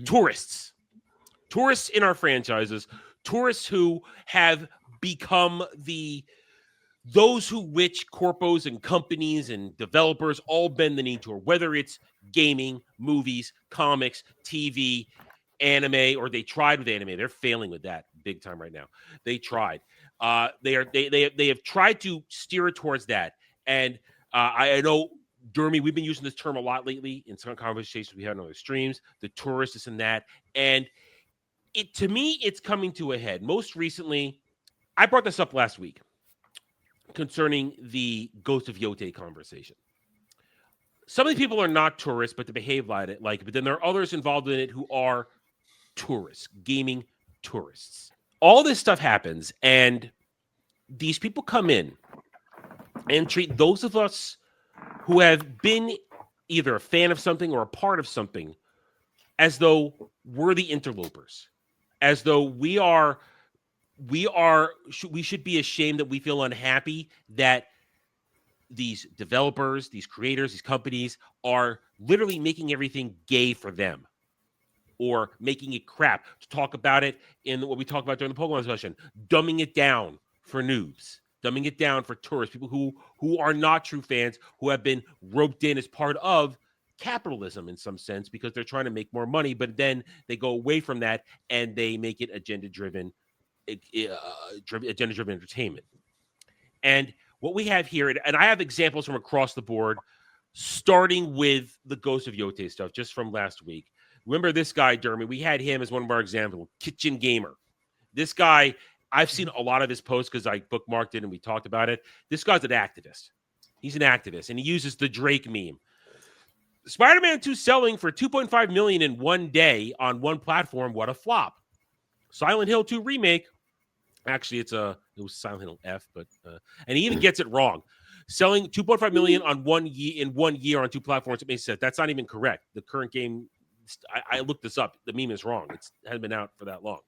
tourists in our franchises, tourists who have become those who which corpos and companies and developers all bend the knee toward, whether it's gaming, movies, comics, TV, anime, or they tried with anime. They're failing with that big time right now. They tried. They have tried to steer it towards that. And I know, Dermy, we've been using this term a lot lately in some conversations we had on other streams, the tourist, this and that. And to me, it's coming to a head. Most recently, I brought this up last week concerning the Ghost of Yote conversation. Some of the people are not tourists, but they behave like it. But then there are others involved in it who are tourists, gaming tourists. All this stuff happens, and these people come in and treat those of us who have been either a fan of something or a part of something as though we're the interlopers, as though we should be ashamed that we feel unhappy that these developers, these creators, these companies are literally making everything gay for them or making it crap. To talk about it in what we talked about during the Pokemon discussion, dumbing it down for noobs, dumbing it down for tourists, people who are not true fans, who have been roped in as part of capitalism in some sense because they're trying to make more money, but then they go away from that and they make it agenda-driven entertainment. And what we have here, and I have examples from across the board, starting with the Ghost of Yote stuff just from last week. Remember this guy, Dermy? We had him as one of our examples, Kitchen Gamer. This guy, I've seen a lot of his posts because I bookmarked it and we talked about it. This guy's an activist. He's an activist, and he uses the Drake meme. Spider-Man 2 selling for $2.5 million in one day on one platform. What a flop. Silent Hill 2 remake. Actually, it was Silent Hill F, but and he even gets it wrong. Selling $2.5 million in 1 year on two platforms. It makes sense. That's not even correct. The current game, I looked this up. The meme is wrong. It hasn't been out for that long,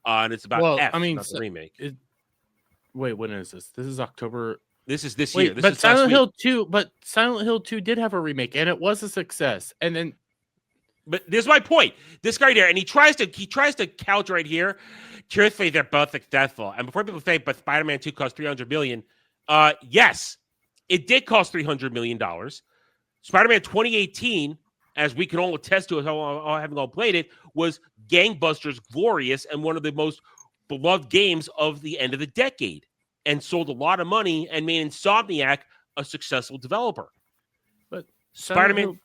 and it's about F, not the remake. Wait, when is this? This is October. This is this year. This but is Silent Hill 2. But Silent Hill 2 did have a remake, and it was a success. And then, but there's my point. This guy there, and he tries to couch right here. Truthfully, they're both successful. And before people say, but Spider-Man 2 cost $300 million, yes, it did cost $300 million. Spider-Man 2018, as we can all attest to it, having all played it, was gangbusters, glorious, and one of the most beloved games of the end of the decade, and sold a lot of money and made Insomniac a successful developer. But Spider-Man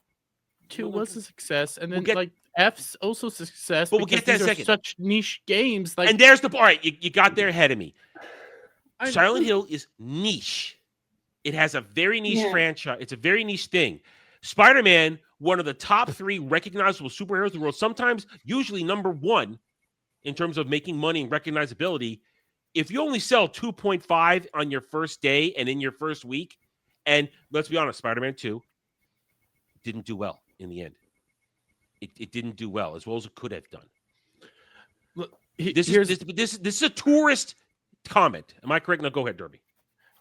2 was a success, and then F's also a success. But we'll get that second. Such niche games, and there's the part. All right, you got there ahead of me. Silent Hill is niche. It has a very niche franchise. It's a very niche thing. Spider-Man, one of the top 3 recognizable superheroes in the world, sometimes, usually number 1 in terms of making money and recognizability. If you only sell 2.5 on your first day and in your first week, and let's be honest, Spider-Man 2 didn't do well in the end. It didn't do well as it could have done. Look, this is a tourist comment. Am I correct? No, go ahead, Derby.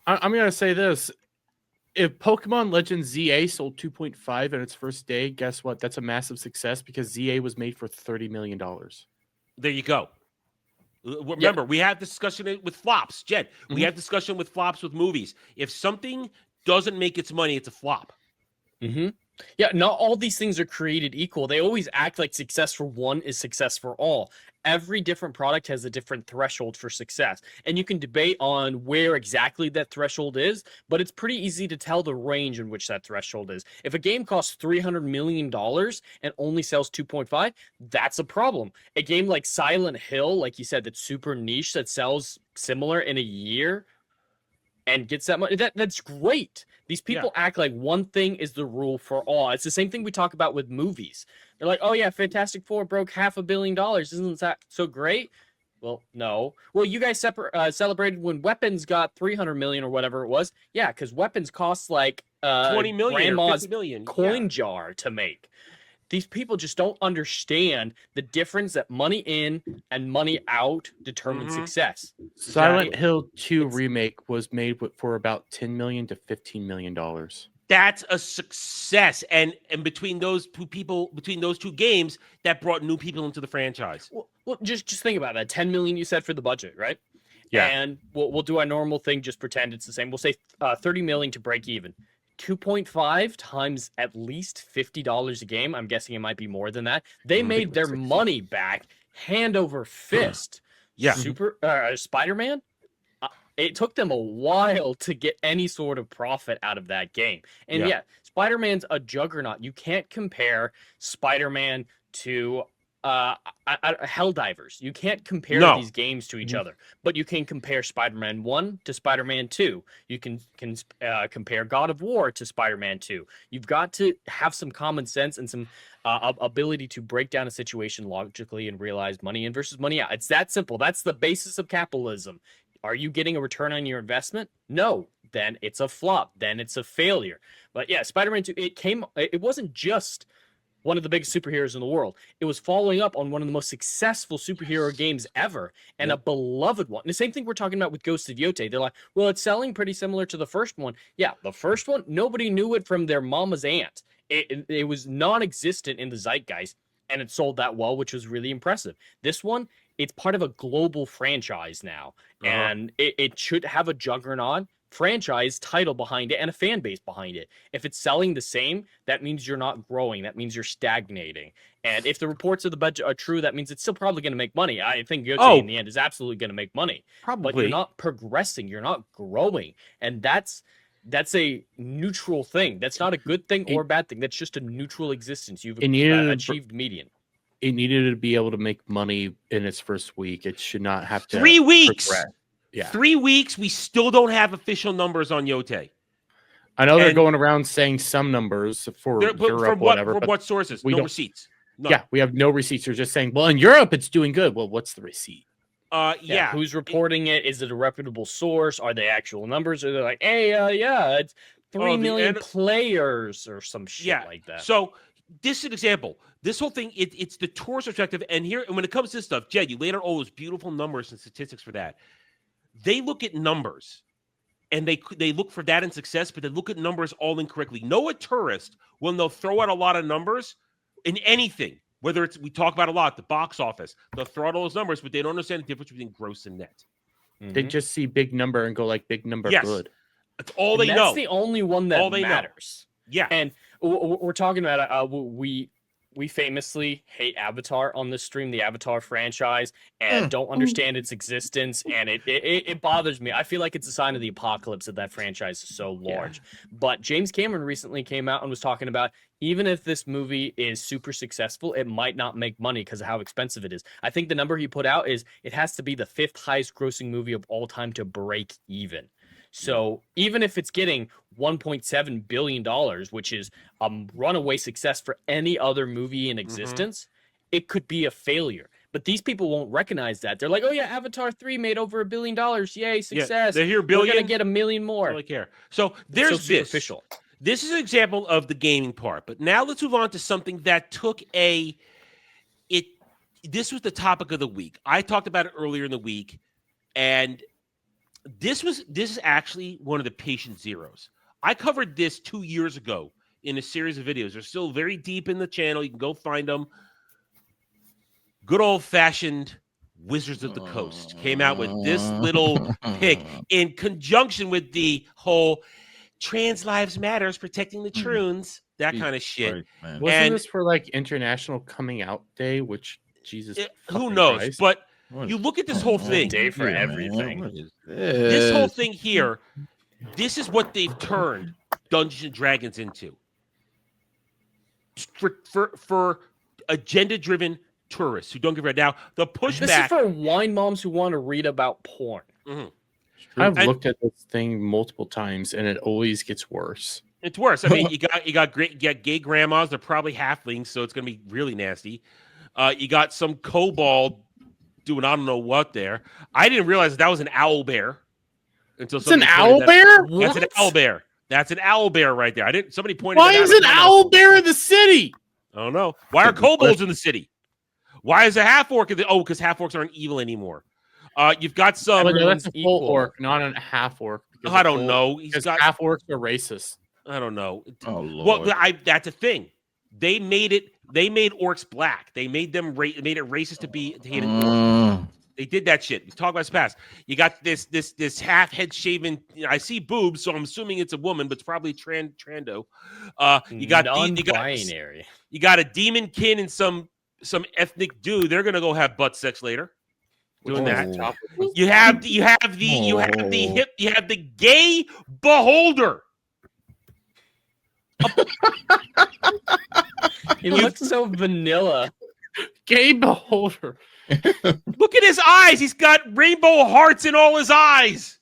I'm going to say this. If Pokemon Legends ZA sold 2.5 in its first day, guess what? That's a massive success because ZA was made for $30 million. There you go. Remember, we have discussion with flops, Jed. We have discussion with flops with movies. If something doesn't make its money, it's a flop. Mm-hmm. Yeah, not all these things are created equal. They always act like success for one is success for all. Every different product has a different threshold for success. And you can debate on where exactly that threshold is, but it's pretty easy to tell the range in which that threshold is. If a game costs $300 million and only sells 2.5, that's a problem. A game like Silent Hill, like you said, that's super niche, that sells similar in a year and gets that money, that's great. These people act like one thing is the rule for all. It's the same thing we talk about with movies. They're like, oh yeah, Fantastic Four broke $500 million. Isn't that so great? Well, no. Well, you guys celebrated when Weapons got 300 million or whatever it was. Yeah, because Weapons costs like 20 million, grandma's 50 million coin jar to make. These people just don't understand the difference that money in and money out determines success. Silent Hill 2 remake was made for about $10 million to $15 million. that's a success. And between those two games, that brought new people into the franchise. Well, just think about that. 10 million you said for the budget, right? Yeah. And we'll do our normal thing. Just pretend it's the same. We'll say 30 million to break even. 2.5 times at least $50 a game. I'm guessing it might be more than that. They made their money back hand over fist. Yeah. Spider-Man. It took them a while to get any sort of profit out of that game. And yeah, Spider-Man's a juggernaut. You can't compare Spider-Man to Helldivers. You can't compare these games to each other, but you can compare Spider-Man 1 to Spider-Man 2. You can compare God of War to Spider-Man 2. You've got to have some common sense and some ability to break down a situation logically and realize money in versus money out. It's that simple. That's the basis of capitalism. Are you getting a return on your investment? No. Then it's a flop. Then it's a failure. But yeah, Spider-Man 2, it wasn't just one of the biggest superheroes in the world. It was following up on one of the most successful superhero games ever and a beloved one. And the same thing we're talking about with Ghost of Yotei. They're like, well, it's selling pretty similar to the first one. Yeah, the first one, nobody knew it from their mama's aunt. It was non-existent in the zeitgeist, and it sold that well, which was really impressive. This one, it's part of a global franchise now, and it should have a juggernaut franchise title behind it and a fan base behind it. If it's selling the same, that means you're not growing. That means you're stagnating. And if the reports of the budget are true, that means it's still probably going to make money. I think Yotei in the end is absolutely going to make money. Probably. But you're not progressing. You're not growing. And that's a neutral thing. That's not a good thing or a bad thing. That's just a neutral existence. You've achieved median. It needed to be able to make money in its first week. It should not have to 3 weeks. Progress. Yeah. 3 weeks. We still don't have official numbers on Yotei. I know they're going around saying some numbers for Europe, from whatever. From what sources? No receipts. None. Yeah, we have no receipts. They're just saying, well, in Europe, it's doing good. Well, what's the receipt? Yeah. Who's reporting it? Is it a reputable source? Are they actual numbers? Or they're like, hey, it's 3 million players or some shit like that. So this is an example. This whole thing, it's the tourist perspective. And when it comes to this stuff, Jed, you laid out all those beautiful numbers and statistics for that. They look at numbers, and they look for that in success, but they look at numbers all incorrectly. Know a tourist when they'll throw out a lot of numbers in anything, whether it's, we talk about a lot, the box office. They'll throw out all those numbers, but they don't understand the difference between gross and net. They just see big number and go like big number good. That's all they know. That's the only one that matters. Yeah. And we're talking about we famously hate Avatar on this stream, the Avatar franchise, and don't understand its existence, and it bothers me. I feel like it's a sign of the apocalypse that franchise is so large. But James Cameron recently came out and was talking about, even if this movie is super successful, it might not make money because of how expensive it is. I think the number he put out is it has to be the 5th highest grossing movie of all time to break even. So even if it's getting $1.7 billion, which is a runaway success for any other movie in existence, it could be a failure. But these people won't recognize that. They're like, oh yeah, Avatar 3 made over $1 billion. Yay, success. Yeah, they hear billion. We're going to get 1 million more. I don't care. So there's this. Superficial. This is an example of the gaming part. But now let's move on to something that took this was the topic of the week. I talked about it earlier in the week, and this is actually one of the patient zeros. I covered this 2 years ago in a series of videos. They're still very deep in the channel. You can go find them. Good old-fashioned Wizards of the Coast came out with this little pick in conjunction with the whole trans lives matters, protecting the troons, that kind of shit. Right, Wasn't this for like International Coming Out Day, which Jesus who knows? Christ. But you look at this whole thing. Day for everything. What is This whole thing here, this is what they've turned Dungeons and Dragons into. For agenda-driven tourists who don't give a now the pushback. This is for wine moms who want to read about porn. I've looked at this thing multiple times, and it always gets worse. It's worse. I mean, you got gay grandmas. They're probably halflings, so it's going to be really nasty. You got some kobold doing I don't know what there. I didn't realize that was an owl bear until it's an owl bear. That's an owl bear. That's an owl bear right there. I didn't. Somebody pointed. Why is an owl bear in the city? I don't know. Why are kobolds in the city? Why is a half orc? Because half orcs aren't evil anymore. You've got some. That's a full orc, not a half orc. I don't know. Because half orcs are racist. I don't know. Oh Lord. Well, that's a thing. They made orcs black. They made them made it racist to hate an orc. They did that shit. We talk about this past. You got this half head shaven. I see boobs, so I'm assuming it's a woman, but it's probably trando. You got non-binary. You got a demon kin and some ethnic dude. They're gonna go have butt sex later. Doing that. You have the gay beholder. He looks so vanilla. Gay beholder. Look at his eyes. He's got rainbow hearts in all his eyes.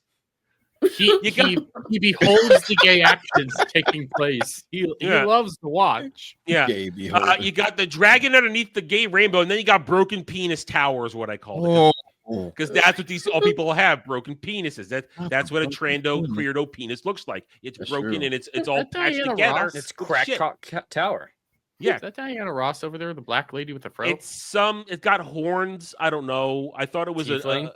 He beholds the gay actions taking place. He loves to watch. Yeah. You got the dragon underneath the gay rainbow, and then you got broken penis tower is what I call it. Because that's what all people have, broken penises. That's what a trando queerdo penis looks like. It's broken and it's all patched together. It's cracked tower. Yeah. Is that Diana Ross over there, the black lady with the fro? It's got horns. I don't know. I thought it was I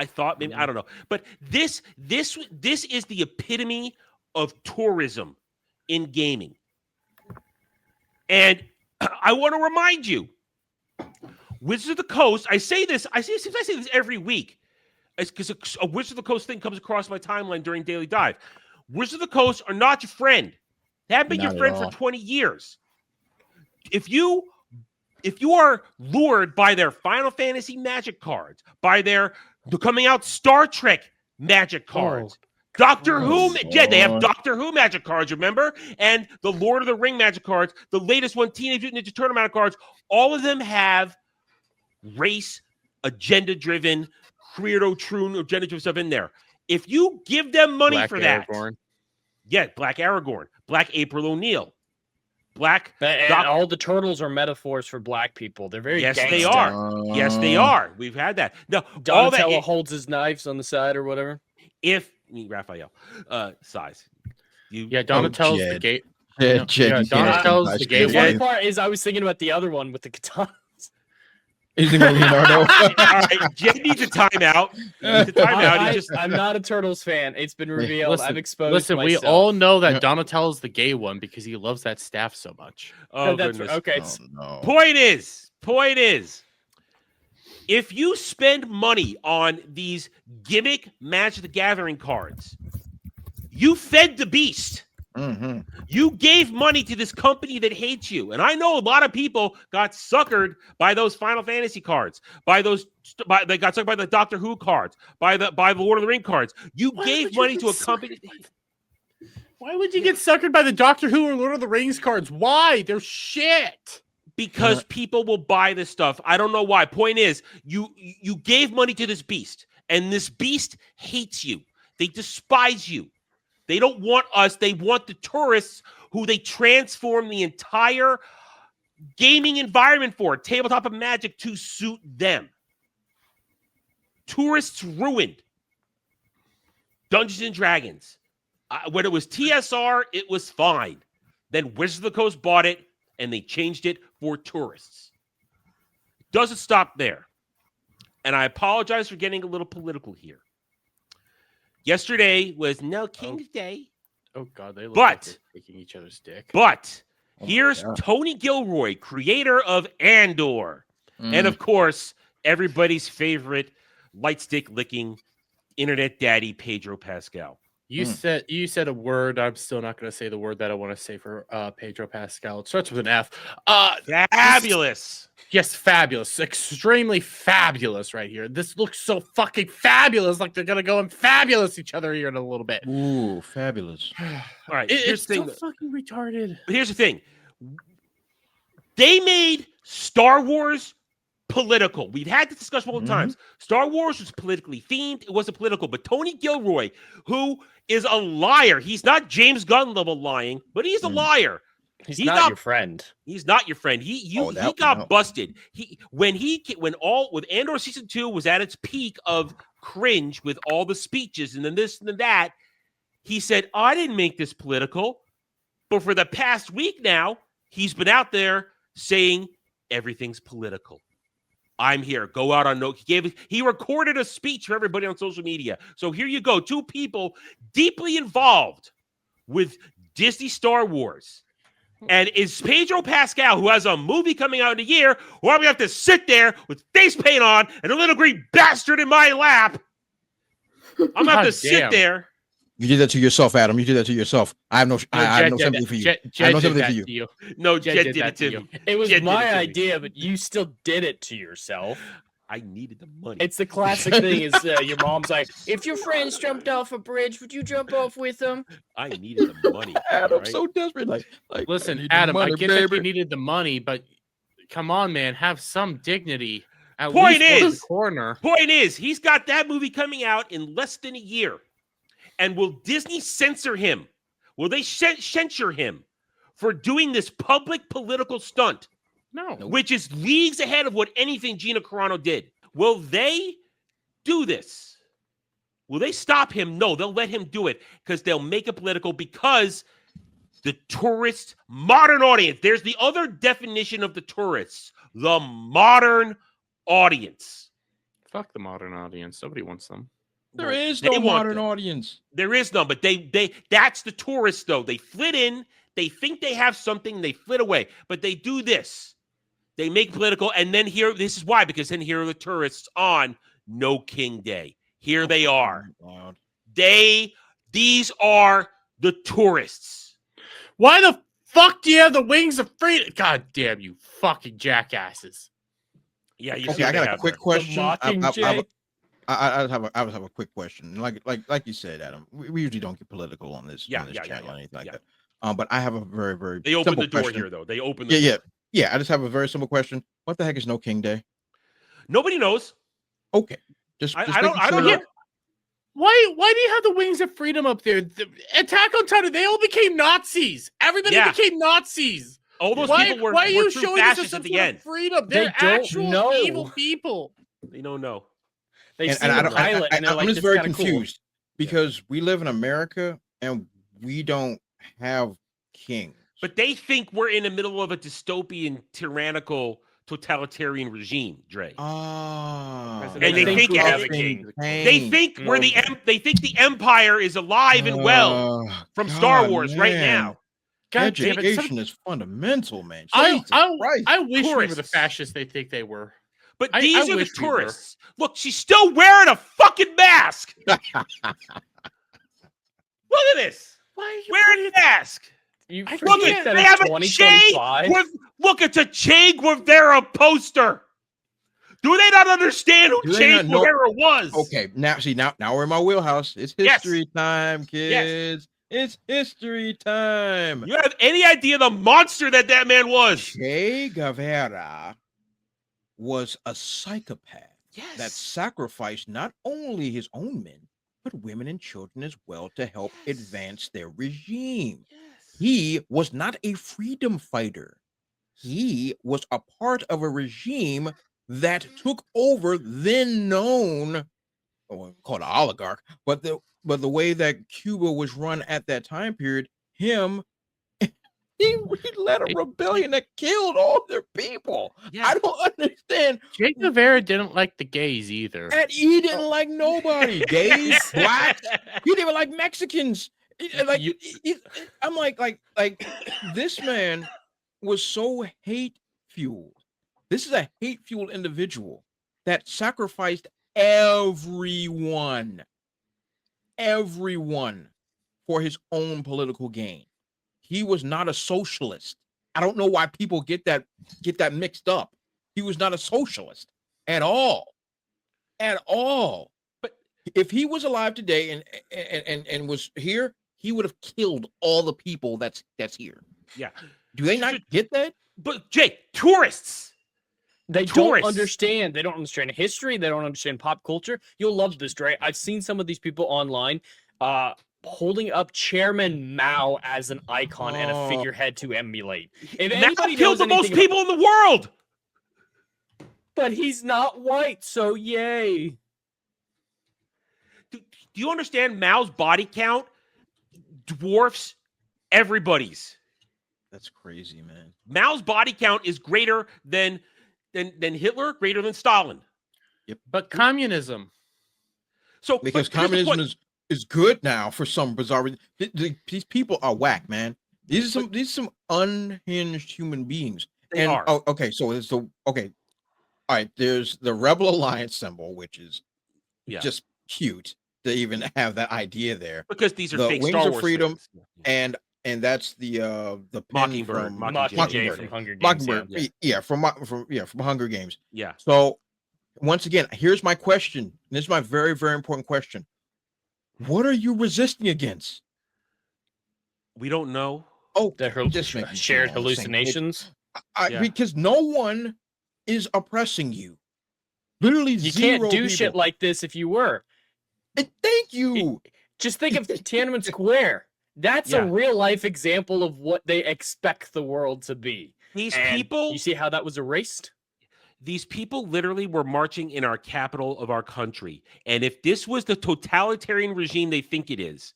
thought maybe I don't know. But this is the epitome of tourism in gaming. And I want to remind you, Wizards of the Coast, I say this every week. It's because a Wizards of the Coast thing comes across my timeline during Daily Dive. Wizards of the Coast are not your friend. They haven't been your friend for 20 years. If you are lured by their Final Fantasy Magic cards, by their coming out Star Trek Magic cards, Doctor Who, they have Doctor Who Magic cards, remember? And the Lord of the Ring Magic cards, the latest one, Teenage Mutant Ninja Turtle Magic cards, all of them have race, agenda-driven, creator-true, agenda-driven stuff in there. If you give them money Black for Aragorn. that, Black Aragorn, Black April O'Neil, and all the turtles are metaphors for black people. They're very yes, gangsta. they are. Yes, they are. We've had that. No, Donatello holds his knives on the side or whatever. Raphael, size. Donatello's the gay. Donatello's the gay The one. funny part is I was thinking about the other one with the katana. You think of Leonardo? All right, Jed needs a timeout. I'm not a Turtles fan. It's been revealed. I've exposed Listen, myself. we all know that Donatello's the gay one because he loves that staff so much. Oh, that's goodness. okay. No. Point is, if you spend money on these gimmick Magic the Gathering cards, you fed the beast. Mm-hmm. You gave money to this company that hates you. And I know a lot of people got suckered by those Final Fantasy cards, they got suckered by the Doctor Who cards, by the Lord of the Ring cards. You gave money to a company. Why would you get suckered by the Doctor Who or Lord of the Rings cards? Why? They're shit. Because people will buy this stuff. I don't know why. Point is, you gave money to this beast, and this beast hates you. They despise you. They don't want us. They want the tourists who they transform the entire gaming environment for, tabletop of Magic, to suit them. Tourists ruined Dungeons and Dragons. When it was TSR, it was fine. Then Wizards of the Coast bought it, and they changed it for tourists. Doesn't stop there. And I apologize for getting a little political here. Yesterday was No King's Day. Oh, God. They look like they're taking each other's dick. But here's Tony Gilroy, creator of Andor. And, of course, everybody's favorite light stick licking internet daddy, Pedro Pascal. You said a word. I'm still not going to say the word that I want to say for Pedro Pascal. It starts with an F. Fabulous. Yes, fabulous. Extremely fabulous right here. This looks so fucking fabulous. Like they're going to go and fabulous each other here in a little bit. Ooh, fabulous. All right. It's so fucking retarded. But here's the thing. They made Star Wars political. We've had this discussion multiple times. Star Wars was politically themed. It wasn't political. But Tony Gilroy, who is a liar, he's not James Gunn level lying, but he's a liar. He's not your friend. He's not your friend. He got busted. When Andor season 2 was at its peak of cringe with all the speeches and then this and then that, he said, I didn't make this political. But for the past week now, he's been out there saying everything's political. I'm here. Go out on note. He recorded a speech for everybody on social media. So here you go. Two people deeply involved with Disney Star Wars. And is Pedro Pascal, who has a movie coming out in a year, or I'm going to have to sit there with face paint on and a little green bastard in my lap? I'm going to have to sit there. You did that to yourself, Adam. You did that to yourself. I have no sympathy for you. I have no sympathy for you. No, Jed did it to me. It was my idea, but you still did it to yourself. I needed the money. It's the classic thing is your mom's like, if your friends jumped off a bridge, would you jump off with them? I needed the money. Adam, right? so desperate. Like listen, Adam, I get that you needed the money, but come on, man, have some dignity. Point is, he's got that movie coming out in less than a year. And will Disney censor him? Will they censure him for doing this public political stunt? No. Which is leagues ahead of what anything Gina Carano did. Will they do this? Will they stop him? No, they'll let him do it because they'll make it political because the tourist modern audience. There's the other definition of the tourists, the modern audience. Fuck the modern audience. Nobody wants them. There is no modern audience. There is none, but they that's the tourists though. They flit in, they think they have something, they flit away. But they do this. They make political, and then this is why, because then here are the tourists on No King Day. Here they are. These are the tourists. Why the fuck do you have the wings of freedom? God damn you fucking jackasses. Yeah, you okay, I got a quick question. I have a quick question. Like you said, Adam, we usually don't get political on this channel or anything like that. But I have a very, very They opened the door question. here, though. They opened the door. Yeah, I just have a very simple question. What the heck is No King Day? Nobody knows. Okay. I don't get. Why do you have the wings of freedom up there? Attack on Titan, they all became Nazis. Everybody became Nazis. All those people were why are you true showing fascists us at the end. Freedom? They're actual evil people. They don't know. I'm just very confused because we live in America and we don't have kings. But they think we're in the middle of a dystopian, tyrannical, totalitarian regime, Dre. And they think you have a king. They think they think the Empire is alive and well from Star Wars right now. God damn it. Education is fundamental, man. I wish we were the fascists they think they were. But these are the tourists. Look, she's still wearing a fucking mask. Look at this. Why are you wearing a mask? Look at they have a Che Guevara poster. Do they not understand who Che Guevara was? Okay, now we're in my wheelhouse. It's history time, kids. It's history time. You have any idea the monster that man was? Che Guevara was a psychopath that sacrificed not only his own men, but women and children as well to help advance their regime. He was not a freedom fighter. He was a part of a regime that took over then known, called an oligarch, but the way that Cuba was run at that time period, he led a rebellion that killed all their people. Yeah. I don't understand. Che Guevara didn't like the gays either. And he didn't like nobody. Gays, blacks. He didn't even like Mexicans. I'm like this man was so hate fueled. This is a hate fueled individual that sacrificed everyone for his own political gain. He was not a socialist. I don't know why people get that mixed up. He was not a socialist at all. But if he was alive today and was here, he would have killed all the people that's here. Yeah. Do they not get that? But Jake, tourists. Don't understand. They don't understand history. They don't understand pop culture. You'll love this, Dre. I've seen some of these people online holding up Chairman Mao as an icon and a figurehead to emulate. If anybody killed the most people in the world. But he's not white, so yay. Do you understand Mao's body count dwarfs everybody's? That's crazy, man. Mao's body count is greater than Hitler, greater than Stalin. Yep. But communism. So because communism is good now for some bizarre reason. These people are whack, man. These are some unhinged human beings. They are. Oh, okay, so it's the okay. All right, there's the Rebel Alliance symbol, which is Yeah. just cute to even have that idea there. Because these are The fake Wings Star of Wars Freedom, fans. and that's the pen Mockingbird, from Mockingjay from Hunger Games. Mockingbird. Yeah. Yeah, from Hunger Games. Yeah. So once again, here's my question. And this is my very, very important question. What are you resisting against? We don't know. Oh, The just making sure shared we're on the same page. hallucinations. Yeah. Because no one is oppressing you. Literally You zero can't do people. shit like this if you were. Thank you. Just think of Tiananmen Square. That's a Yeah. real life example of what they expect the world to be. These And people, you see how that was erased? these people literally were marching in our capital of our country. And if this was the totalitarian regime they think it is,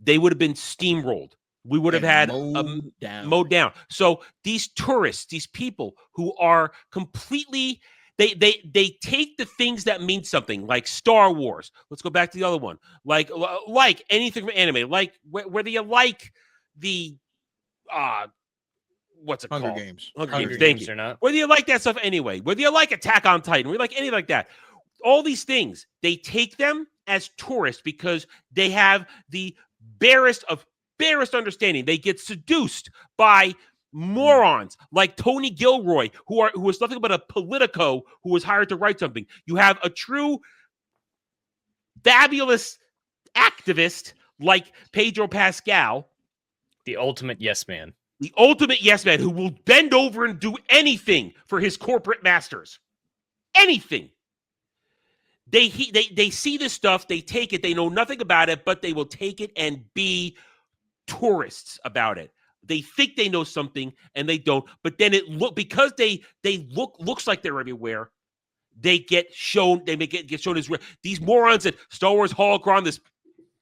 they would have been steamrolled. We would have had mowed down. So these tourists, these people who are completely, they take the things that mean something, like Star Wars. Let's go back to the other one. Like anything from anime, like whether you like the what's it Hunger called? Games. Hunger Games. Thank you. Or not. Whether you like that stuff anyway, whether you like Attack on Titan, whether you like anything like that, all these things, they take them as tourists because they have the barest understanding. They get seduced by morons like Tony Gilroy, who was nothing but a politico who was hired to write something. You have a true fabulous activist like Pedro Pascal, The ultimate yes man. the ultimate yes man who will bend over and do anything for his corporate masters. Anything. They see this stuff, they take it, they know nothing about it, but they will take it and be tourists about it. They think they know something and they don't, but then because they looks like they're everywhere. They get shown. They get shown as real. These morons at Star Wars Holocron, this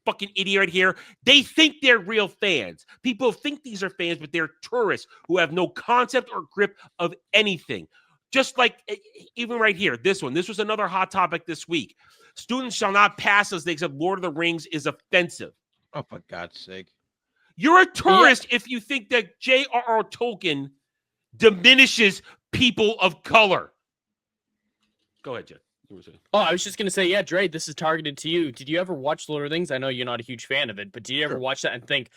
fucking idiot right here. They think they're real fans. People think these are fans, but they're tourists who have no concept or grip of anything. Just like even right here, this one. This was another hot topic this week. Students shall not pass as they said Lord of the Rings is offensive. Oh, for God's sake. You're a tourist if you think that J.R.R. Tolkien diminishes people of color. Go ahead, Jen. Oh, I was just gonna say, yeah, Dre, this is targeted to you. Did you ever watch Lord of the Rings? I know you're not a huge fan of it, but did you ever watch that and think,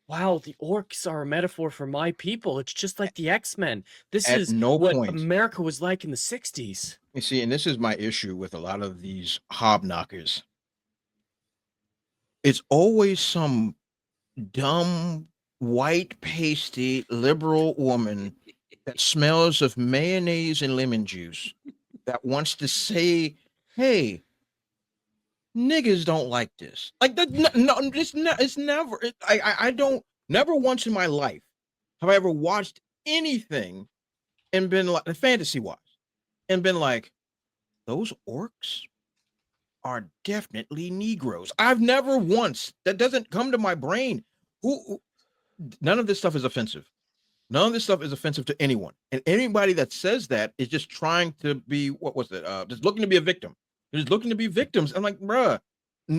wow, the orcs are a metaphor for my people? It's just like the X-Men. This is what America was like in the 60s. You see, and this is my issue with a lot of these hobknockers. It's always some dumb, white, pasty, liberal woman that smells of mayonnaise and lemon juice that wants to say, hey, niggas don't like this. Like that. No, it's never. I don't. Never once in my life have I ever watched anything and been like fantasy wise and been like, those orcs are definitely Negroes. I've never once. That doesn't come to my brain. None of this stuff is offensive. None of this stuff is offensive to anyone. And anybody that says that is just trying to be, what was it? Just looking to be a victim. They're just looking to be victims. I'm like, bruh,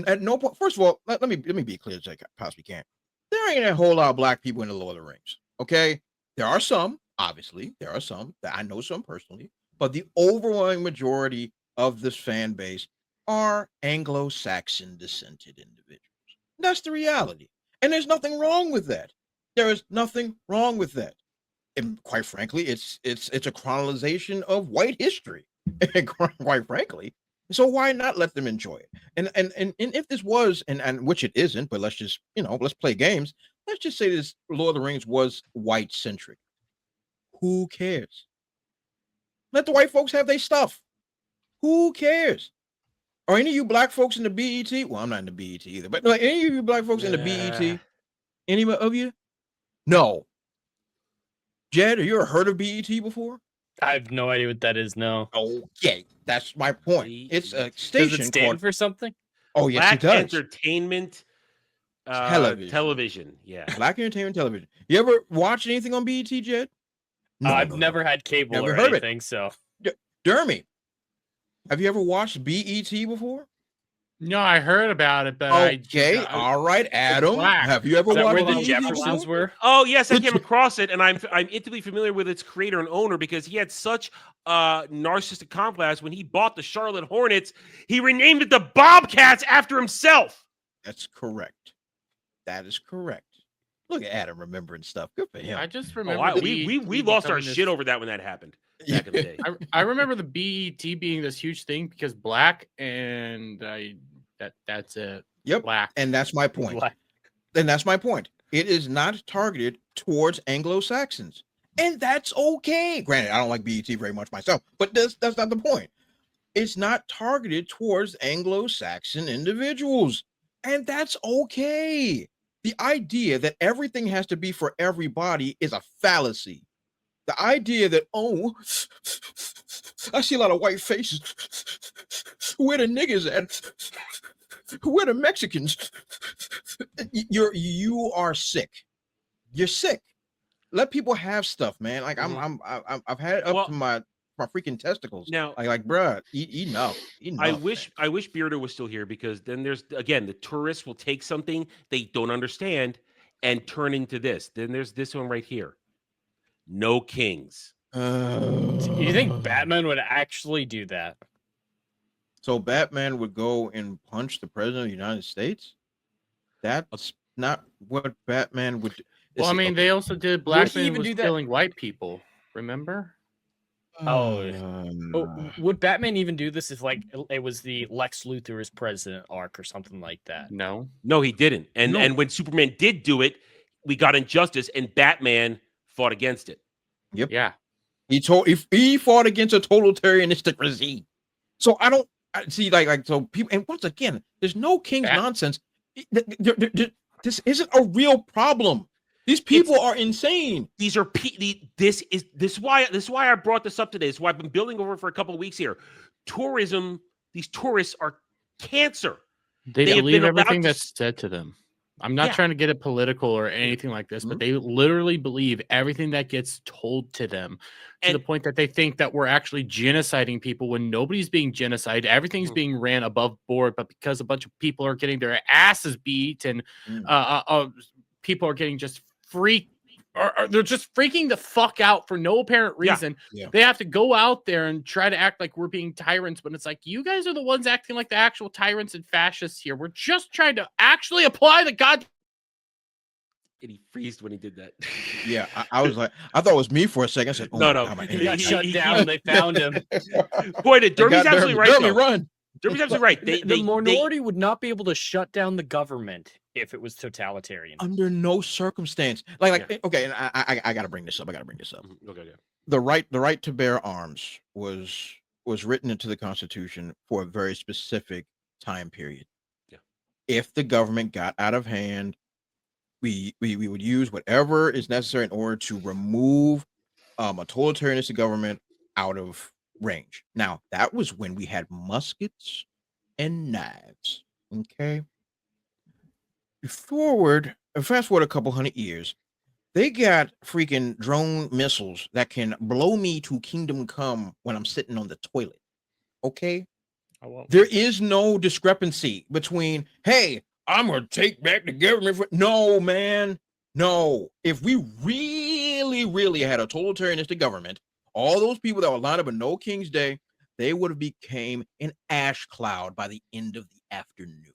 at no point, first of all, let me be clear as I possibly can. There ain't a whole lot of black people in the Lord of the Rings. Okay. There are some, obviously. There are some that I know some personally, but the overwhelming majority of this fan base are Anglo-Saxon descended individuals. That's the reality. And there's nothing wrong with that. There is nothing wrong with that. And quite frankly, it's a chronicalization of white history. Quite frankly. So why not let them enjoy it? And if this was, and which it isn't, but let's just, let's play games. Let's just say this Lord of the Rings was white centric. Who cares? Let the white folks have their stuff. Who cares? Are any of you black folks in the BET? Well, I'm not in the BET either, but like any of you black folks in the BET? Any of you? No. Jed, have you ever heard of BET before? I have no idea what that is. No. Okay, that's my point. It's a station. Does it stand for something? Oh, yes, Black it does. Entertainment television. Yeah. Black Entertainment Television. You ever watch anything on BET, Jed? No, I've never had cable or anything, so. Dermy, have you ever watched BET before? No, I heard about it, but Okay, all right, Adam. black. Have you ever Is that watched where the BET Jeffersons before? were? Oh yes, I The came t- across it, and I'm intimately familiar with its creator and owner because he had such narcissistic complex when he bought the Charlotte Hornets. He renamed it the Bobcats after himself. That's correct. That is correct. Look at Adam remembering stuff. Good for him. I just Oh, remember we lost our shit over that when that happened back in the day. I remember the BET being this huge thing because black, and that's it. Yep. Black. And that's my point. Black. And that's my point. It is not targeted towards Anglo-Saxons. And that's okay. Granted, I don't like BET very much myself, but that's not the point. It's not targeted towards Anglo-Saxon individuals. And that's okay. The idea that everything has to be for everybody is a fallacy. The idea that, oh, I see a lot of white faces. Where the niggas at? Where the Mexicans? You are sick. You're sick. Let people have stuff, man. Like I've had it up to my freaking testicles. Now, like bruh, enough. I wish Beardo was still here because then there's again the tourists will take something they don't understand and turn into this. Then there's this one right here. No kings. You think Batman would actually do that? So Batman would go and punch the president of the United States? That's not what Batman would do. Well, I mean, they also did Would black he men even was do that? killing white people. Remember? Would Batman even do this if like it was the Lex Luthor as president arc or something like that? No. No, he didn't. And No. and when Superman did do it, we got injustice, and Batman fought against it. Yep. Yeah. He fought against a totalitarianistic regime. So I don't see like so people, and once again, there's no king's nonsense. This isn't a real problem. These people are insane. These are this is why I brought this up today. This is why I've been building over for a couple of weeks here. Tourism, these tourists are cancer. They have believe been allowed everything to that's said to them. I'm not trying to get it political or anything like this, but they literally believe everything that gets told to them to the point that they think that we're actually genociding people when nobody's being genocided. Everything's being ran above board, but because a bunch of people are getting their asses beat and people are getting just freaked, or they're just freaking the fuck out for no apparent reason. Yeah. They have to go out there and try to act like we're being tyrants, but it's like, you guys are the ones acting like the actual tyrants and fascists here. We're just trying to actually apply the god. And he freezed when he did that. Yeah, I was like, I thought it was me for a second. I said, oh No, my no. God, my He got internet. shut down. They found him. Boy, Derby's absolutely right. Derby, though. run. Derby's absolutely right. The minority would not be able to shut down the government if it was totalitarian. Under no circumstance. Okay, and I gotta bring this up. Okay. The right to bear arms was written into the Constitution for a very specific time period. Yeah. If the government got out of hand, we would use whatever is necessary in order to remove a totalitarianistic government out of range. Now, that was when we had muskets and knives. Okay. Fast forward a couple hundred years, they got freaking drone missiles that can blow me to kingdom come when I'm sitting on the toilet. Okay. There is no discrepancy between, hey, I'm gonna take back the government. No, man. No. If we really had a totalitarianistic government, all those people that were lined up on No King's Day, they would have became an ash cloud by the end of the afternoon.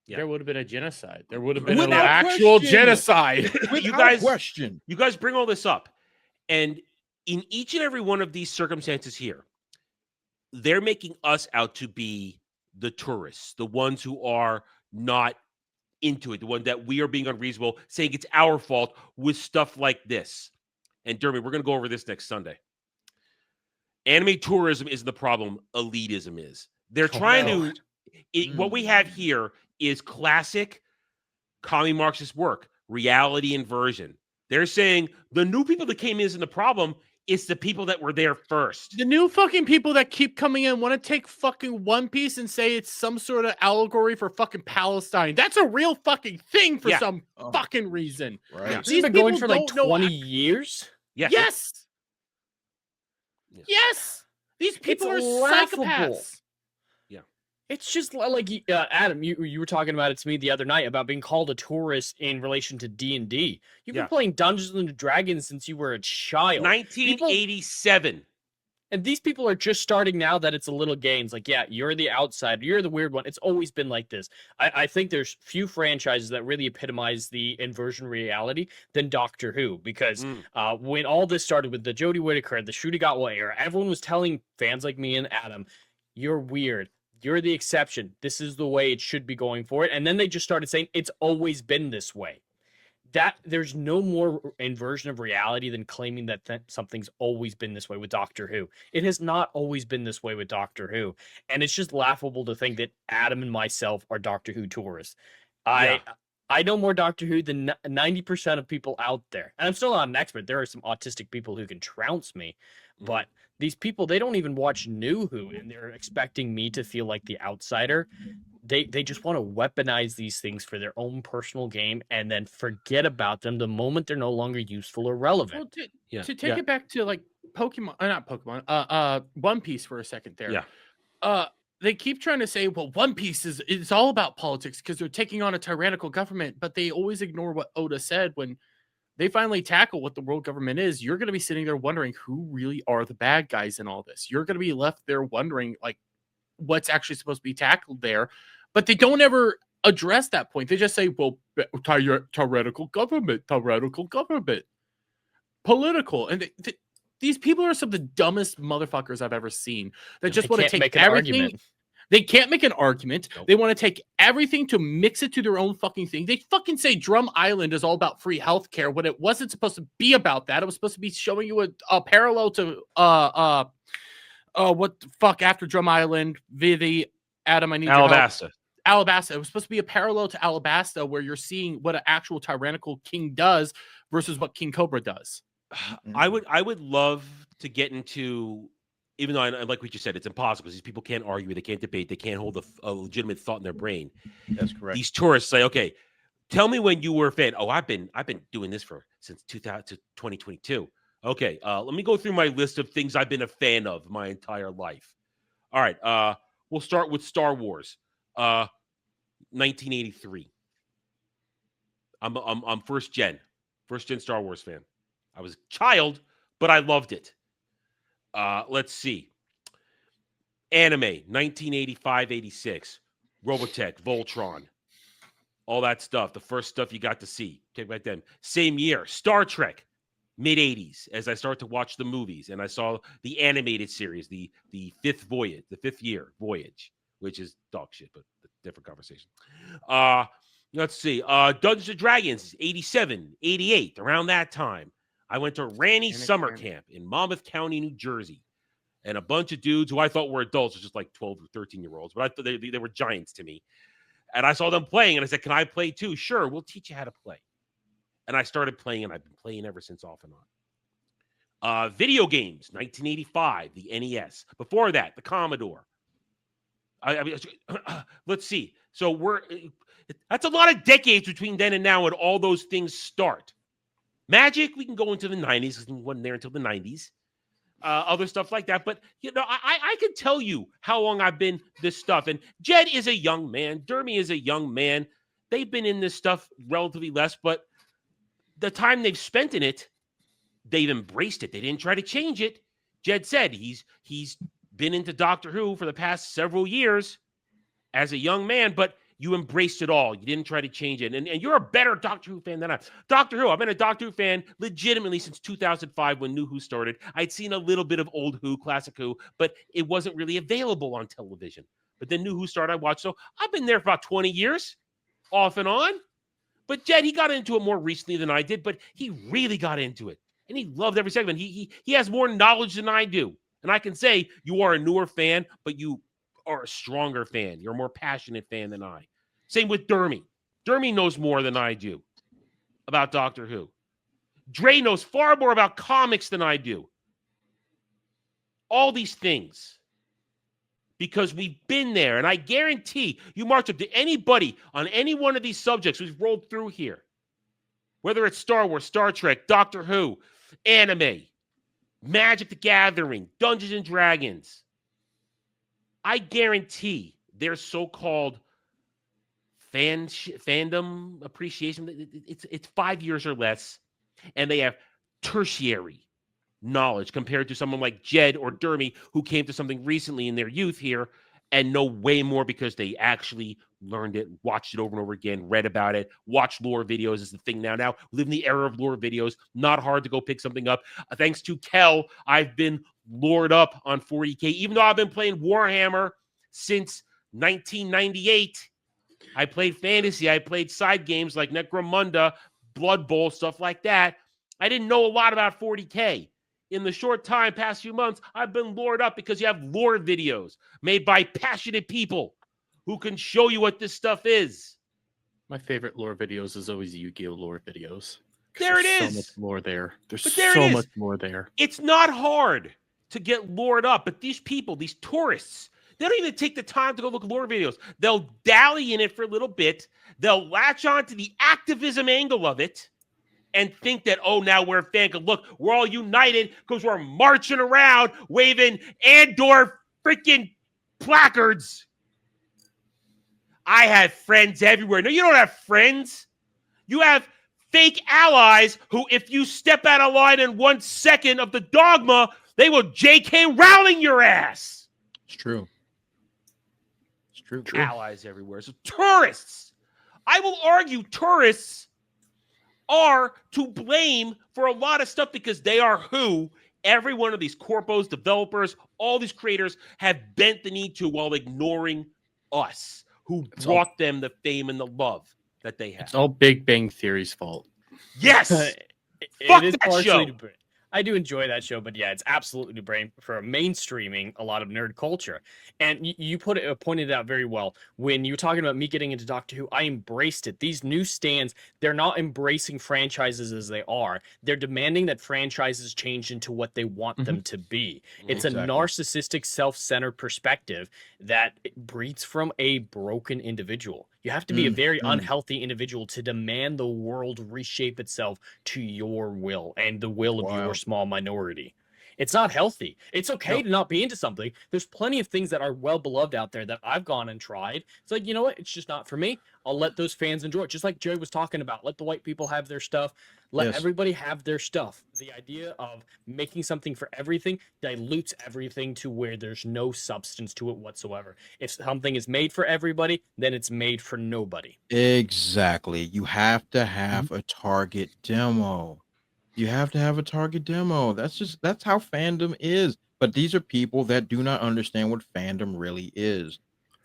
Yeah. There would have been a genocide. There would have been Without an actual question. genocide. Without question. You guys bring all this up, and in each and every one of these circumstances here, they're making us out to be the tourists, the ones who are not into it, the one that we are being unreasonable, saying it's our fault with stuff like this. And Derby, we're going to go over this next Sunday. Anime tourism isn't the problem. Elitism is. They're trying what we have here is classic commie Marxist work, reality inversion. They're saying the new people that came in isn't the problem. It's the people that were there first. The new fucking people that keep coming in want to take fucking One Piece and say it's some sort of allegory for fucking Palestine. That's a real fucking thing for some fucking reason. Right. Yeah. This has been going for like 20 years. Yes. Yes. These people are laughable. psychopaths. Yeah. It's just like Adam, you were talking about it to me the other night about being called a tourist in relation to D&D. You've been playing Dungeons and Dragons since you were a child. 1987. And these people are just starting now that it's a little games. Like, yeah, you're the outsider. You're the weird one. It's always been like this. I think there's few franchises that really epitomize the inversion reality than Doctor Who. Because when all this started with the Jodie Whittaker, the Shooty Got Well era, everyone was telling fans like me and Adam, you're weird. You're the exception. This is the way it should be going forward. And then they just started saying it's always been this way. That there's no more inversion of reality than claiming that something's always been this way with Doctor Who. It has not always been this way with Doctor Who. And it's just laughable to think that Adam and myself are Doctor Who tourists. I know more Doctor Who than 90% of people out there. And I'm still not an expert. There are some autistic people who can trounce me. But these people, they don't even watch New Who, and they're expecting me to feel like the outsider. They just want to weaponize these things for their own personal game and then forget about them the moment they're no longer useful or relevant. Well, to take it back to like One Piece for a second there. They keep trying to say, well, One Piece is all about politics because they're taking on a tyrannical government, but they always ignore what Oda said when they finally tackle what the world government is. You're going to be sitting there wondering who really are the bad guys in all this. You're going to be left there wondering like what's actually supposed to be tackled there, but they don't ever address that point. They just say, well, tyrannical government, political. And these people are some of the dumbest motherfuckers I've ever seen that just want to take everything. They can't make an argument. Nope. They want to take everything to mix it to their own fucking thing. They fucking say Drum Island is all about free healthcare when it wasn't supposed to be about that. It was supposed to be showing you a parallel to what the fuck after Drum Island, Vivi, Adam, I need Alabasta. Alabasta. It was supposed to be a parallel to Alabasta where you're seeing what an actual tyrannical king does versus what King Cobra does. I would love to get into, even though I like what you said, it's impossible because these people can't argue, they can't debate, they can't hold a legitimate thought in their brain. That's correct. These tourists say, okay, tell me when you were a fan. Oh, I've been doing this since 2000 to 2022. Okay, let me go through my list of things I've been a fan of my entire life. All right, we'll start with Star Wars. 1983. I'm first gen Star Wars fan. I was a child, but I loved it. Let's see. Anime, 1985-86. Robotech, Voltron. All that stuff. The first stuff you got to see. Okay, right then. Same year. Star Trek, mid-80s, as I start to watch the movies. And I saw the animated series, the fifth year voyage, which is dog shit, but a different conversation. Let's see. Dungeons and Dragons, 87, 88, around that time. I went to Ranny summer camp in Monmouth County, New Jersey. And a bunch of dudes who I thought were adults, just like 12 or 13-year-olds, but I thought they were giants to me. And I saw them playing, and I said, can I play too? Sure, we'll teach you how to play. And I started playing, and I've been playing ever since, off and on. Video games, 1985, the NES. Before that, the Commodore. Let's see. So that's a lot of decades between then and now, and all those things start. Magic, we can go into the 90s, because we wasn't there until the 90s. Other stuff like that. But, I can tell you how long I've been this stuff. And Jed is a young man. Dermy is a young man. They've been in this stuff relatively less, but the time they've spent in it, they've embraced it. They didn't try to change it. Jed said he's been into Doctor Who for the past several years as a young man, but you embraced it all. You didn't try to change it. And you're a better Doctor Who fan than I. Doctor Who, I've been a Doctor Who fan legitimately since 2005 when New Who started. I'd seen a little bit of old Who, classic Who, but it wasn't really available on television. But then New Who started, I watched. So I've been there for about 20 years, off and on. But Jed, he got into it more recently than I did, but he really got into it. And he loved every segment. He has more knowledge than I do. And I can say you are a newer fan, but you are a stronger fan. You're a more passionate fan than I. Same with Dermy. Dermy knows more than I do about Doctor Who. Dre knows far more about comics than I do. All these things. Because we've been there. And I guarantee you march up to anybody on any one of these subjects we've rolled through here. Whether it's Star Wars, Star Trek, Doctor Who, anime, Magic the Gathering, Dungeons and Dragons. I guarantee their so-called fandom appreciation, it's 5 years or less, and they have tertiary knowledge compared to someone like Jed or Dermy, who came to something recently in their youth here and know way more because they actually learned it, watched it over and over again, read about it, watched lore videos is the thing now. Now, we live in the era of lore videos. Not hard to go pick something up. Thanks to Kel, I've been lured up on 40K, even though I've been playing Warhammer since 1998. I played fantasy. I played side games like Necromunda, Blood Bowl, stuff like that. I didn't know a lot about 40K. In the short time, past few months, I've been lured up because you have lore videos made by passionate people who can show you what this stuff is. My favorite lore videos is always Yu-Gi-Oh! Lore videos. There it There's is. so much more there. There's There so it is. much more there. It's not hard to get lured up, but these people, these tourists, they don't even take the time to go look at lore videos. They'll dally in it for a little bit. They'll latch on to the activism angle of it and think that, oh, now we're a fan. Look, we're all united because we're marching around waving Andor freaking placards. I have friends everywhere. No, you don't have friends. You have fake allies who, if you step out of line in 1 second of the dogma, they will J.K. Rowling your ass. It's true. It's true. Allies everywhere. So tourists. I will argue tourists are to blame for a lot of stuff because they are who every one of these corpos, developers, all these creators have bent the knee to while ignoring us, who brought them the fame and the love that they have. It's all Big Bang Theory's fault. Yes! Fuck that show! I do enjoy that show, but yeah, it's absolutely to blame for mainstreaming a lot of nerd culture. And you pointed it out very well when you were talking about me getting into Doctor Who. I embraced it. These new stands, they're not embracing franchises as they are. They're demanding that franchises change into what they want them to be. It's a narcissistic, self-centered perspective that breeds from a broken individual. You have to be a very unhealthy individual to demand the world reshape itself to your will and the will of your small minority. It's not healthy. It's okay to not be into something. There's plenty of things that are well beloved out there that I've gone and tried. It's like, you know what? It's just not for me. I'll let those fans enjoy it. Just like Jerry was talking about. Let the white people have their stuff. Let everybody have their stuff. The idea of making something for everything dilutes everything to where there's no substance to it whatsoever. If something is made for everybody, then it's made for nobody. Exactly. You have to have a target demo. You have to have a target demo. That's how fandom is. But these are people that do not understand what fandom really is.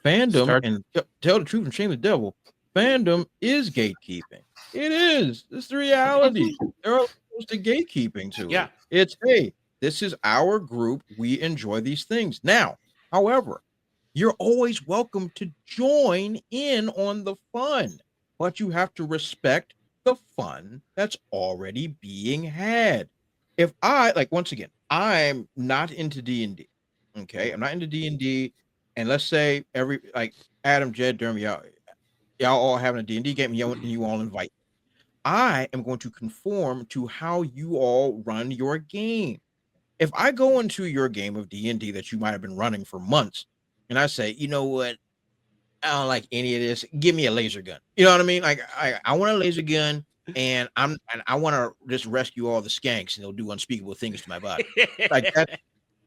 Fandom, and tell the truth and shame the devil, fandom is gatekeeping. It is. It's the reality. There are levels to gatekeeping to it. It's, hey, this is our group. We enjoy these things. Now, however, you're always welcome to join in on the fun, but you have to respect the fun that's already being had. If once again, I'm not into D&D. Okay, I'm not into D&D, and let's say Adam, Jed, Dermy, y'all all having a D&D game, and you all invite me. I am going to conform to how you all run your game. If I go into your game of D&D that you might have been running for months, and I say, you know what, I don't like any of this. Give me a laser gun. You know what I mean? Like I want a laser gun, and I want to just rescue all the skanks, and they'll do unspeakable things to my body. Like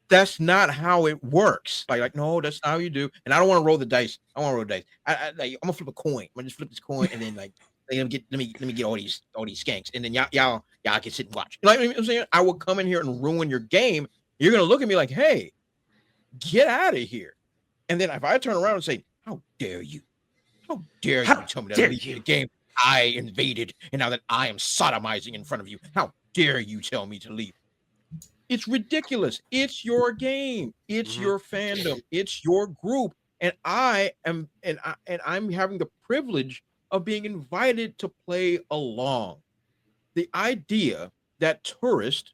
that's not how it works. Like no, that's not how you do. And I don't want to roll the dice. I want to roll the dice. I'm gonna flip a coin. I'm gonna just flip this coin, and then let me get all these skanks, and then y'all can sit and watch. You know what I'm saying? I will come in here and ruin your game. You're gonna look at me like, hey, get out of here. And then if I turn around and say, how dare you? How dare you tell me that leave the game I invaded, and now that I am sodomizing in front of you, how dare you tell me to leave? It's ridiculous. It's your game. It's your fandom. It's your group. And I'm having the privilege of being invited to play along. The idea that tourists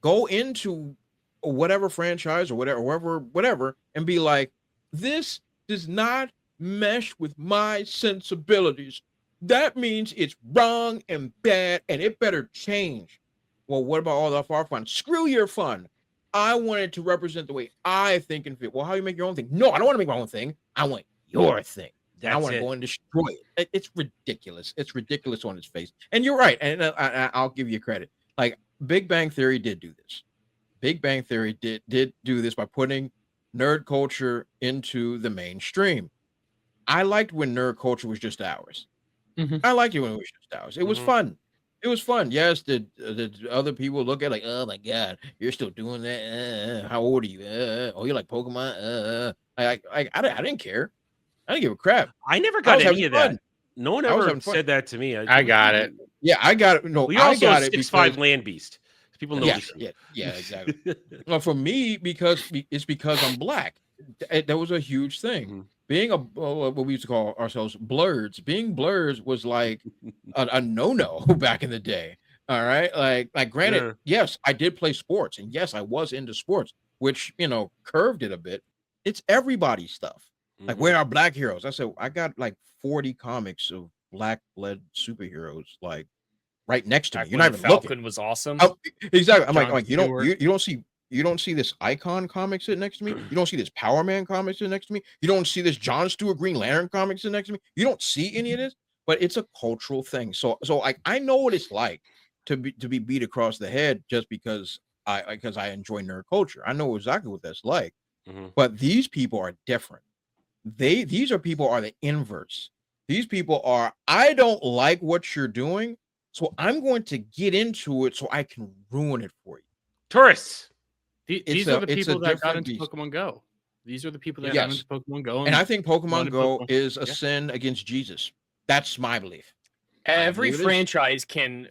go into whatever franchise or whatever, and be like, this does not mesh with my sensibilities. That means it's wrong and bad, and it better change. Well, what about all of our fun? Screw your fun. I want it to represent the way I think and feel. Well, how you make your own thing? No, I don't want to make my own thing. I want your thing. And I That's want to it. go and destroy it. It's ridiculous. It's ridiculous on its face. And you're right. And I'll give you credit. Like Big Bang Theory did do this. Big Bang Theory did do this by putting nerd culture into the mainstream. I liked when nerd culture was just ours. I liked it when it was just ours. It was fun. It was fun. Yes, did other people look at it like, oh my god, you're still doing that? How old are you? Oh, you like Pokemon? I didn't care. I didn't give a crap. I never I got was any having of fun. that. No one I was ever having fun. said that to me. I got it. Yeah, I got it. No, Well, you're I also got a it 6'5" because land beast. People yeah, notice you. yeah, exactly. Well, for me, it's because I'm black. That was a huge thing. Being what we used to call ourselves blurs. Being blurs was like a no-no back in the day. All right, like granted, Yeah. yes, I did play sports, and yes, I was into sports, which curved it a bit. It's everybody's stuff. Like, where are black heroes? I said I got like 40 comics of black-led superheroes, like right next to me. Back You're when not the even looking. Falcon was awesome. Oh, exactly. I'm John like you Stewart. don't see this Icon comic sitting next to me. You don't see this Power Man comic sitting next to me. You don't see this John Stewart Green Lantern comic sitting next to me. You don't see any of this, but it's a cultural thing. So I know what it's like to be beat across the head just because I enjoy nerd culture. I know exactly what that's like. But these people are different. These people are the inverse. These people are, I don't like what you're doing, so I'm going to get into it so I can ruin it for you. Tourists. These are the people that got different into beast. Pokemon Go. These are the people that Yes. got into Pokemon Go. And I think Pokemon wanted Go Pokemon. is a Yeah. sin against Jesus. That's my belief. Every believe it is. franchise can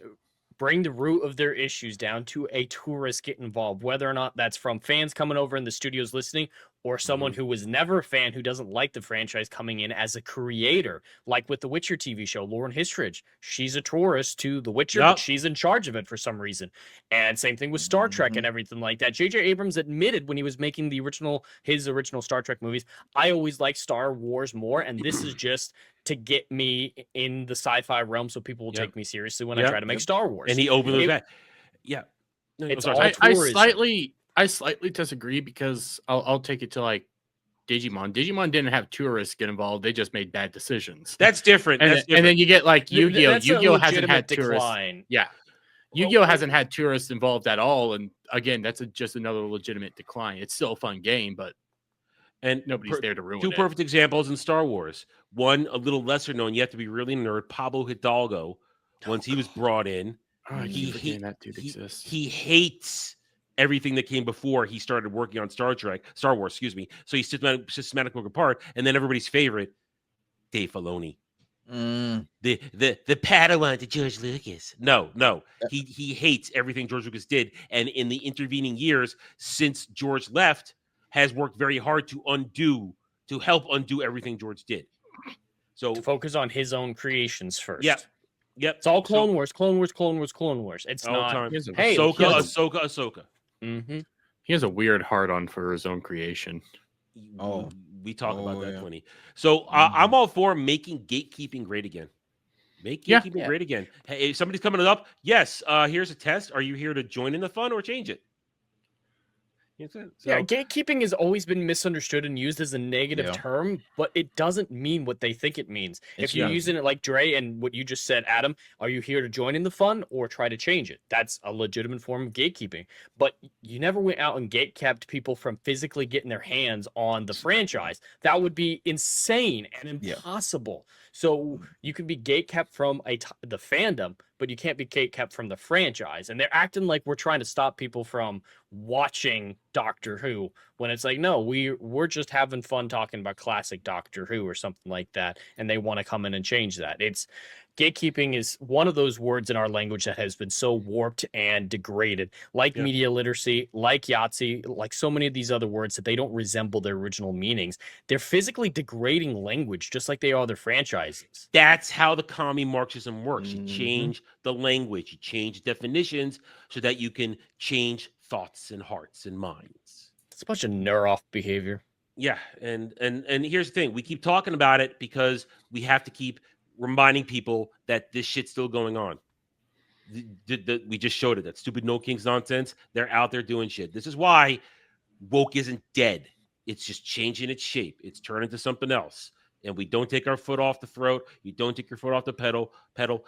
bring the root of their issues down to a tourist get involved, whether or not that's from fans coming over in the studios listening or someone who was never a fan who doesn't like the franchise coming in as a creator, like with the Witcher TV show. Lauren Histridge, she's a tourist to the Witcher, but she's in charge of it for some reason. And same thing with Star Trek and everything like that. J.J. Abrams admitted when he was making his original Star Trek movies, I always liked Star Wars more, and this is just to get me in the sci-fi realm so people will take me seriously when I try to make Star Wars. And he opened those back. Yeah. No, It's sorry. all tourism. I slightly disagree because I'll take it to like Digimon. Digimon didn't have tourists get involved. They just made bad decisions. That's different. And, That's different. and then you get like Yu-Gi-Oh. That's a Yu-Gi-Oh hasn't legitimate had tourists. decline. Yeah. Yu-Gi-Oh hasn't had tourists involved at all. And again, that's just another legitimate decline. It's still a fun game, but nobody's there to ruin it. Two perfect examples in Star Wars. One, a little lesser known, you have to be really nerd, Pablo Hidalgo. Once he was brought in, I keep forgetting that dude exists. He hates everything that came before he started working on Star Wars, excuse me. So he systematic broke apart, and then everybody's favorite, Dave Filoni. The Padawan to George Lucas. No. He hates everything George Lucas did, and in the intervening years since George left, has worked very hard to help undo everything George did. So to focus on his own creations first. Yep. It's all Clone Wars. It's all not. Time. Hey, Ahsoka. He has a weird heart-on for his own creation. We talk about that plenty. So I'm all for making gatekeeping great again. Make gatekeeping great again. Hey, if somebody's coming up, yes, here's a test. Are you here to join in the fun or change it? Gatekeeping has always been misunderstood and used as a negative term, but it doesn't mean what they think it means. If you're using it like Dre and what you just said, Adam, are you here to join in the fun or try to change it? That's a legitimate form of gatekeeping. But you never went out and gatekept people from physically getting their hands on the franchise. That would be insane and impossible. So you can be gatekept from the fandom, but you can't be gatekept from the franchise. And they're acting like we're trying to stop people from watching Doctor Who when it's like, no, we're just having fun talking about classic Doctor Who or something like that. And they want to come in and change that. Gatekeeping is one of those words in our language that has been so warped and degraded, like media literacy, like Yahtzee, like so many of these other words that they don't resemble their original meanings. They're physically degrading language, just like they are their franchises. That's how the commie Marxism works. You change the language, you change definitions so that you can change thoughts and hearts and minds. It's a bunch of neuroff behavior. Yeah, and here's the thing. We keep talking about it because we have to keep reminding people that this shit's still going on. We just showed it. That stupid No Kings nonsense. They're out there doing shit. This is why woke isn't dead. It's just changing its shape. It's turning to something else. and we don't take our foot off the throat. You don't take your foot off the pedal.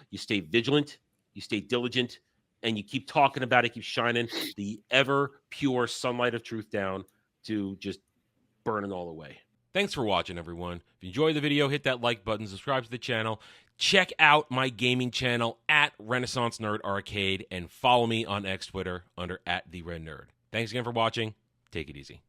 You stay vigilant, you stay diligent, and you keep talking about it, keep shining the ever pure sunlight of truth down to just burn it all away. Thanks for watching, everyone. If you enjoyed the video, hit that like button, subscribe to the channel, check out my gaming channel at Renaissance Nerd Arcade, and follow me on X Twitter under @TheRedNerd. Thanks again for watching. Take it easy.